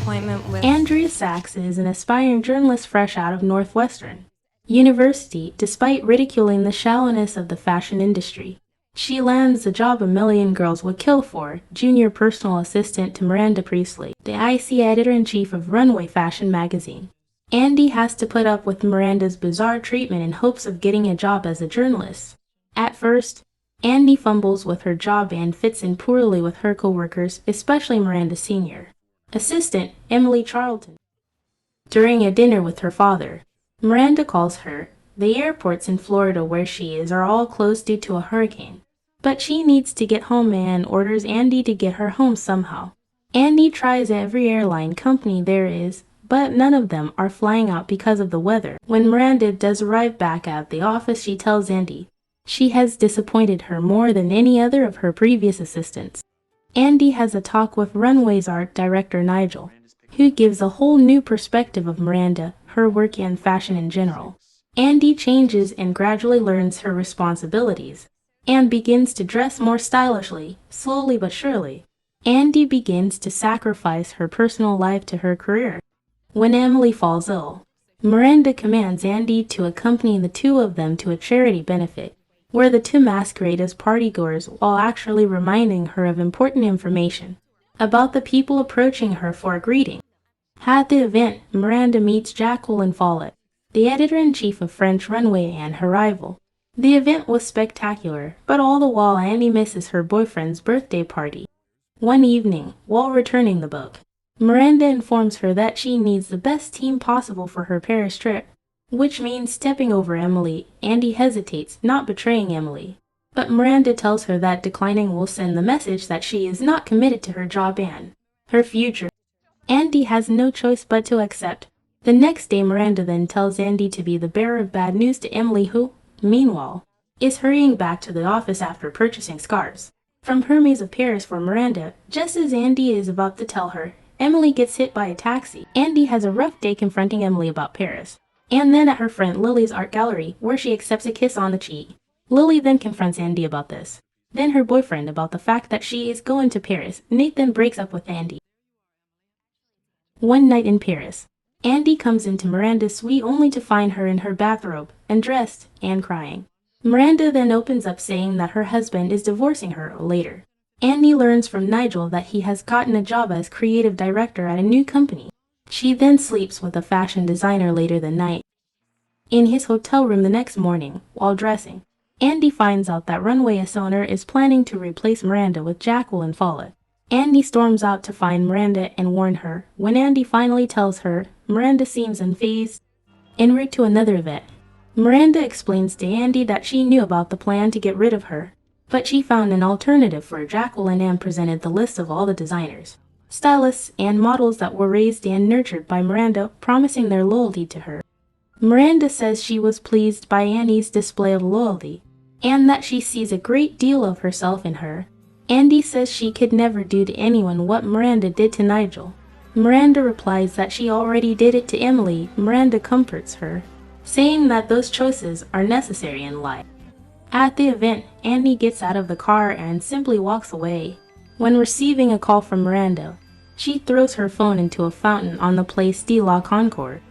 appointment with Andrea Sachs is an aspiring journalist fresh out of Northwestern University, despite ridiculing the shallowness of the fashion industry. She lands the job a million girls would kill for, junior personal assistant to Miranda Priestley, the IC editor-in-chief of Runway Fashion magazine. Andy has to put up with Miranda's bizarre treatment in hopes of getting a job as a journalist. At first, Andy fumbles with her job and fits in poorly with her co-workers, especially Miranda's senior assistant, Emily Charlton. During a dinner with her father, Miranda calls her. The airports in Florida where she is are all closed due to a hurricane. But she needs to get home and orders Andy to get her home somehow. Andy tries every airline company there is, but none of them are flying out because of the weather. When Miranda does arrive back at the office, she tells Andy she has disappointed her more than any other of her previous assistants. Andy has a talk with Runway's art director Nigel, who gives a whole new perspective of Miranda, her work and fashion in general. Andy changes and gradually learns her responsibilities, and begins to dress more stylishly, slowly but surely. Andy begins to sacrifice her personal life to her career. When Emily falls ill, Miranda commands Andy to accompany the two of them to a charity benefit, where the two masquerade as partygoers while actually reminding her of important information about the people approaching her for a greeting. At the event, Miranda meets Jacqueline Follett, the editor-in-chief of French Runway and her rival. The event was spectacular, but all the while Annie misses her boyfriend's birthday party. One evening, while returning the book, Miranda informs her that she needs the best team possible for her Paris trip, which means stepping over Emily. Andy hesitates, not betraying Emily. But Miranda tells her that declining will send the message that she is not committed to her job and her future. Andy has no choice but to accept. The next day, Miranda then tells Andy to be the bearer of bad news to Emily, who, meanwhile, is hurrying back to the office after purchasing scarves from Hermes of Paris for Miranda. Just as Andy is about to tell her, Emily gets hit by a taxi. Andy has a rough day confronting Emily about Paris, and then at her friend Lily's art gallery, where she accepts a kiss on the cheek. Lily then confronts Andy about this, then her boyfriend about the fact that she is going to Paris. Nate then breaks up with Andy. One night in Paris, Andy comes into Miranda's suite only to find her in her bathrobe, undressed, and crying. Miranda then opens up saying that her husband is divorcing her later. Andy learns from Nigel that he has gotten a job as creative director at a new company. She then sleeps with a fashion designer later that night. In his hotel room the next morning, while dressing, Andy finds out that Runway's owner is planning to replace Miranda with Jacqueline Follett. Andy storms out to find Miranda and warn her. When Andy finally tells her, Miranda seems unfazed. En route to another event, Miranda explains to Andy that she knew about the plan to get rid of her, but she found an alternative for Jacqueline and presented the list of all the designers, stylists, and models that were raised and nurtured by Miranda, promising their loyalty to her. Miranda says she was pleased by Andy's display of loyalty, and that she sees a great deal of herself in her. Andy says she could never do to anyone what Miranda did to Nigel. Miranda replies that she already did it to Emily. Miranda comforts her, saying that those choices are necessary in life. At the event, Andy gets out of the car and simply walks away. When receiving a call from Miranda, she throws her phone into a fountain on the Place de la Concorde.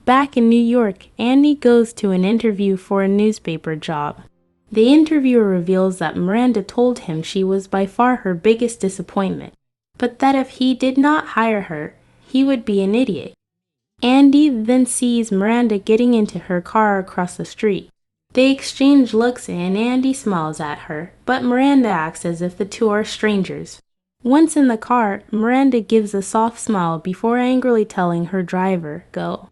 Back in New York, Andy goes to an interview for a newspaper job. The interviewer reveals that Miranda told him she was by far her biggest disappointment, but that if he did not hire her, he would be an idiot. Andy then sees Miranda getting into her car across the street. They exchange looks and Andy smiles at her, but Miranda acts as if the two are strangers. Once in the car, Miranda gives a soft smile before angrily telling her driver, "Go."